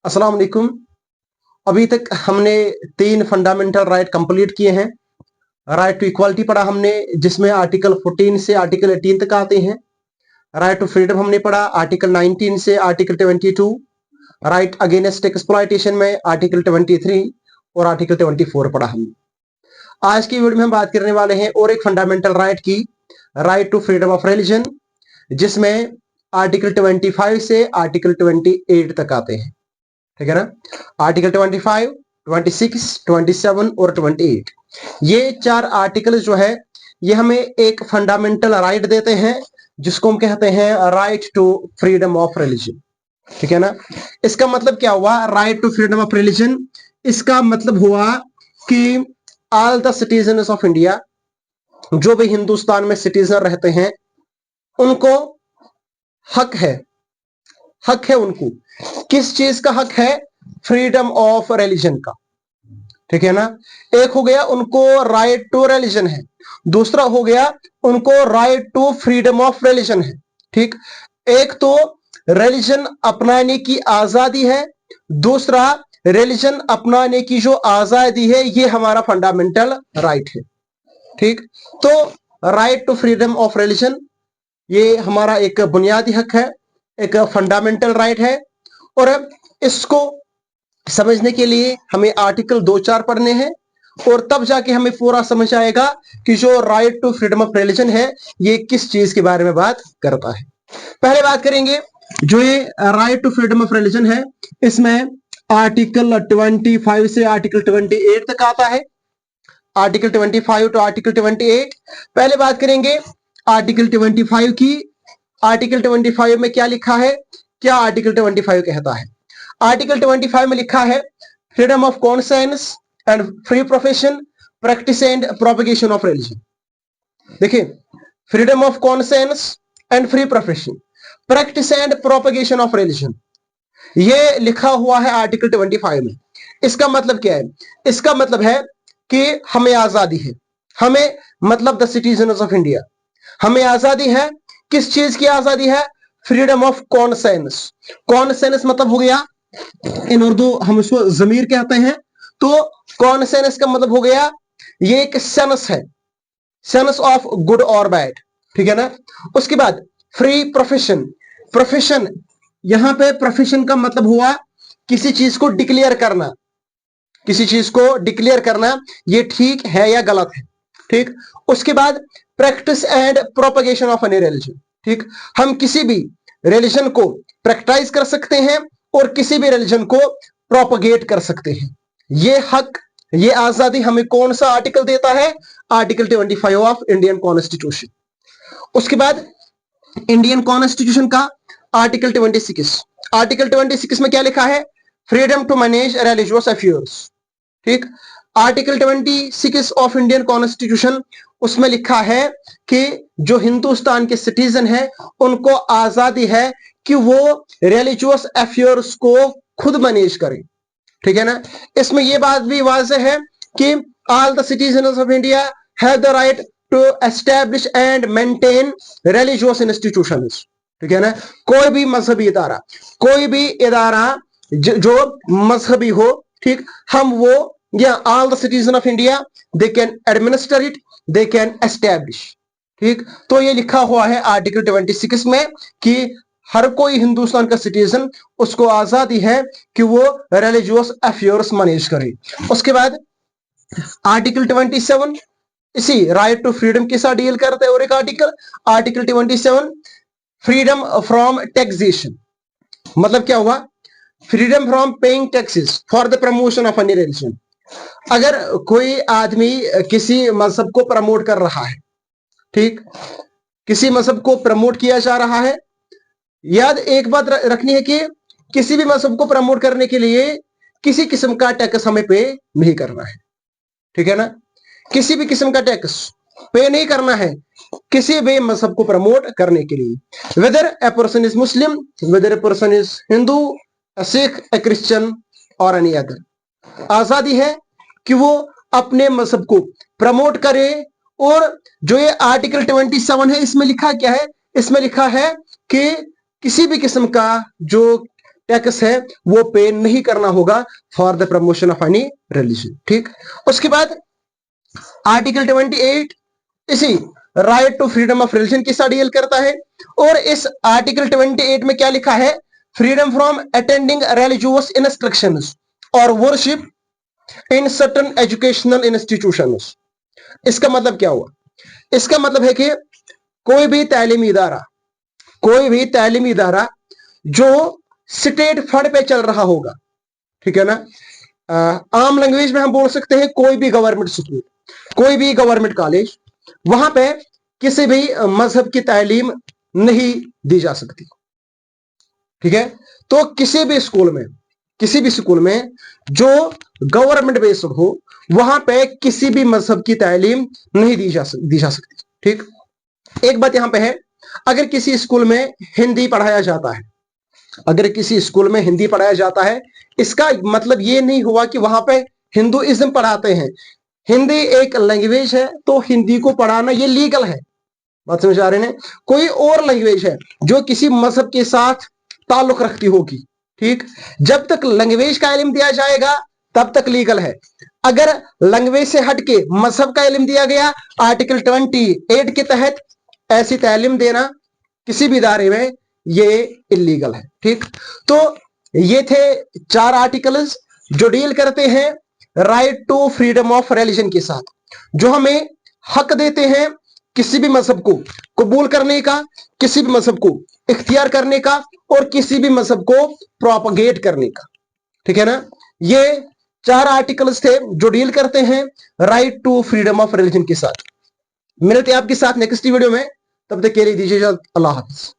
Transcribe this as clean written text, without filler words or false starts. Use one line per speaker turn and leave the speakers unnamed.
अस्सलाम वालेकुम। अभी तक हमने 3 फंडामेंटल राइट कंप्लीट किए हैं। राइट टू इक्वालिटी पढ़ा हमने, जिसमें आर्टिकल 14 से आर्टिकल 18 तक आते हैं। राइट टू फ्रीडम हमने पढ़ा आर्टिकल 19 से आर्टिकल 22। राइट अगेंस्ट एक्सप्लॉयटेशन में आर्टिकल 23 और आर्टिकल 24 पढ़ा हमने। आज की वीडियो में हम बात करने वाले हैं और एक फंडामेंटल राइट की, right to freedom of religion, जिसमें आर्टिकल 25 से आर्टिकल 28 तक आते हैं। ठीक है ना। आर्टिकल 25, 26, 27 और 28, ये 4 आर्टिकल जो है ये हमें एक फंडामेंटल राइट देते हैं, जिसको हम कहते हैं right to freedom of religion. ठीक है ना। इसका मतलब क्या हुआ, right to freedom of religion? इसका मतलब हुआ कि all the citizens of India, जो भी हिंदुस्तान में सिटीजन रहते हैं, उनको हक है उनको किस चीज का हक है? फ्रीडम ऑफ रिलीजन का। ठीक है ना। एक हो गया उनको राइट टू रिलीजन है, दूसरा हो गया उनको right to freedom of religion है। ठीक। एक तो रिलीजन अपनाने की आजादी है, दूसरा रिलीजन अपनाने की जो आजादी है ये हमारा फंडामेंटल राइट है। ठीक। तो right to freedom of religion ये हमारा एक बुनियादी हक है, एक फंडामेंटल राइट है। और इसको समझने के लिए हमें आर्टिकल 2-4 पढ़ने हैं, और तब जाके हमें पूरा समझ आएगा कि जो right to freedom of religion है ये किस चीज के बारे में बात करता है। पहले बात करेंगे जो ये right to freedom of religion है, इसमें आर्टिकल 25 से आर्टिकल 28 तक आता है। Article 25 to article 28। पहले बात करेंगे आर्टिकल 25 की। आर्टिकल 25 में क्या लिखा है, क्या आर्टिकल 25 कहता है? आर्टिकल 25 में लिखा है freedom of conscience and free profession, practice and propagation of religion. देखिए, freedom of conscience and free profession, practice and propagation of religion, ये लिखा हुआ है आर्टिकल 25 में। इसका मतलब क्या है? इसका मतलब है कि हमें आजादी है, हमें मतलब द सिटीजन्स ऑफ इंडिया, हमें आजादी है। किस चीज की आजादी है? Freedom of conscience. कॉन्सेंस मतलब हो गया, इन उर्दू हम उसको जमीर कहते हैं। तो कॉन्सेंस का मतलब हो गया ये एक सेंस है, सेंस ऑफ गुड और बैड। ठीक है ना। उसके बाद फ्री प्रोफेशन। प्रोफेशन, यहां पे प्रोफेशन का मतलब हुआ किसी चीज को डिक्लेयर करना, किसी चीज को डिक्लेयर करना ये ठीक है या गलत है। ठीक। उसके बाद practice and propagation of any religion. ठीक। हम किसी भी रिलीजन को प्रैक्टिस कर सकते हैं और किसी भी रिलीजन को प्रोपगेट कर सकते हैं। ये हक, ये आजादी हमें कौन सा आर्टिकल देता है? Article 25 of Indian constitution. उसके बाद इंडियन कॉन्स्टिट्यूशन का आर्टिकल 26। आर्टिकल 26 में क्या लिखा है? Freedom to manage religious affairs. ठीक। आर्टिकल 26 ऑफ इंडियन कॉन्स्टिट्यूशन, उसमें लिखा है कि जो हिंदुस्तान के सिटीजन है उनको आजादी है कि वो रिलीजियस अफेयर्स को खुद मैनेज करें। ठीक है ना। इसमें यह बात भी वाज़ेह है कि all the citizens of India have the right to establish and maintain religious institutions. ठीक है ना। कोई भी मजहबी इदारा, कोई भी इदारा जो मजहबी हो, ठीक, हम वो या all the citizen of India they can administer it, they can establish. ठीक। तो ये लिखा हुआ है आर्टिकल 26 में कि हर कोई हिंदुस्तान का सिटीजन, उसको आजादी है कि वो रिलीजियस अफेयर्स मैनेज करे। उसके बाद आर्टिकल 27 इसी राइट टू फ्रीडम के साथ डील करते हैं। और एक article, article 27 freedom from taxation. मतलब क्या हुआ? Freedom from paying taxes for the promotion of any religion. अगर कोई आदमी किसी मजहब को प्रमोट कर रहा है, ठीक, किसी मजहब को प्रमोट किया जा रहा है, याद एक बात रखनी है कि किसी भी मजहब को प्रमोट करने के लिए किसी किस्म का टैक्स हमें पे नहीं करना है। ठीक है ना। किसी भी किस्म का टैक्स पे नहीं करना है किसी भी मजहब को प्रमोट करने के लिए, whether a person is Muslim, whether a person is Hindu, a Sikh, a Christian और एनी अदर। आजादी है कि वो अपने मजहब को प्रमोट करे। और जो ये आर्टिकल 27 है, इसमें लिखा क्या है? इसमें लिखा है कि किसी भी किस्म का जो टैक्स है वो पे नहीं करना होगा for the promotion of any religion. ठीक, उसके बाद आर्टिकल 28 इसी right to freedom of religion के साथ डील करता है। और इस आर्टिकल 28 में क्या लिखा है? Freedom from attending religious instructions और worship in certain educational institutions. इसका मतलब क्या हुआ? इसका मतलब है कि कोई भी तालीमी इदारा जो स्टेट फंड पे चल रहा होगा, ठीक है ना, आम लैंग्वेज में हम बोल सकते हैं कोई भी गवर्नमेंट स्कूल, कोई भी गवर्नमेंट कॉलेज, वहां पे किसी भी मजहब की तालीम नहीं दी जा सकती। ठीक है, तो किसी भी स्कूल में जो गवर्नमेंट बेस्ड हो वहां पे किसी भी मजहब की तालीम नहीं दी जा सकती। ठीक, एक बात यहां पे है, अगर किसी स्कूल में हिंदी पढ़ाया जाता है, इसका मतलब ये नहीं हुआ कि वहां पे हिंदुइज्म पढ़ाते हैं। हिंदी एक लैंग्वेज है तो हिंदी को पढ़ाना ये लीगल है। बात समझ आ रहे हैं? कोई और लैंग्वेज है जो किसी मजहब के साथ ताल्लुक रखती होगी, ठीक, जब तक लैंग्वेज का इल्म दिया जाएगा तब तक लीगल है। अगर लैंग्वेज से हटके मजहब का इल्म दिया गया, आर्टिकल 28 के तहत ऐसी तालीम देना किसी भी इदारे में ये इलीगल है। ठीक, तो ये थे 4 आर्टिकल्स जो डील करते हैं right to freedom of religion के साथ, जो हमें हक देते हैं किसी भी मजहब को कबूल करने का, किसी भी मजहब को इख्तियार करने का और किसी भी मजहब को प्रोपगेट करने का। ठीक है ना, ये 4 आर्टिकल्स थे जो डील करते हैं right to freedom of religion के साथ। मिलते हैं आपके साथ नेक्स्ट वीडियो में, तब तक के लिए दीजिए इजाजत। अल्लाह हाफिज।